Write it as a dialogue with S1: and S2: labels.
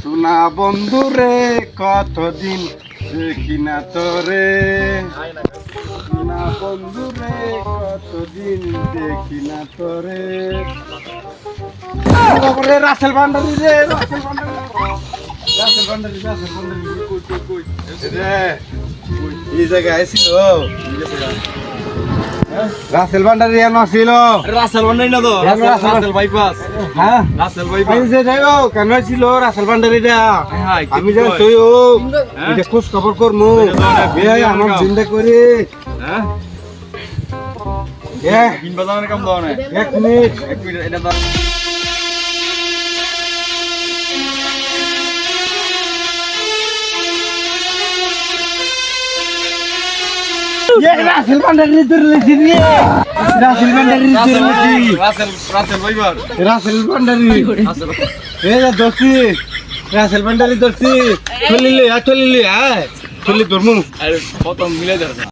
S1: সোনা বন্ধু রে কতদিন দেখি না তোরে, সোনা বন্ধু রে কতদিন দেখি না তোরে। রাসেল ভান্ডারি রে, রাসেল ভান্ডারি, রাসেল ভান্ডারি, রাসেল ভান্ডারি কই কই কই রে, এই জায়গায় আইছিল রাসেল ভান্ডারি এনো ছিল।
S2: রাসেল ভান্ডারি না তো, রাসেল বাইপাস।
S1: হ্যাঁ
S2: রাসেল বাইপাস।
S1: এই যে যাইও কেন ছিল রাসেল ভান্ডারিটা,
S2: হ্যাঁ,
S1: আমি জানি তুই ও এটা খোঁজ খবর করমু আমার জিন্দা করি।
S2: হ্যাঁ
S1: এ
S2: বিন বাজানোর কাম দাও না।
S1: 1 মিনিট
S2: এক মিনিট এটা দাও।
S1: রাসেল ভান্ডারি ধরলেছি রে, রাসেল ভান্ডারি ধরলেছি,
S2: রাসেল বাইপাস।
S1: রাসেল ভান্ডারি এ যা দোস্তি, রাসেল ভান্ডারি দোস্তি চলিলি চলিলি আয় চলি ধরমু।
S2: আরে প্রথম মিলে ধরছ।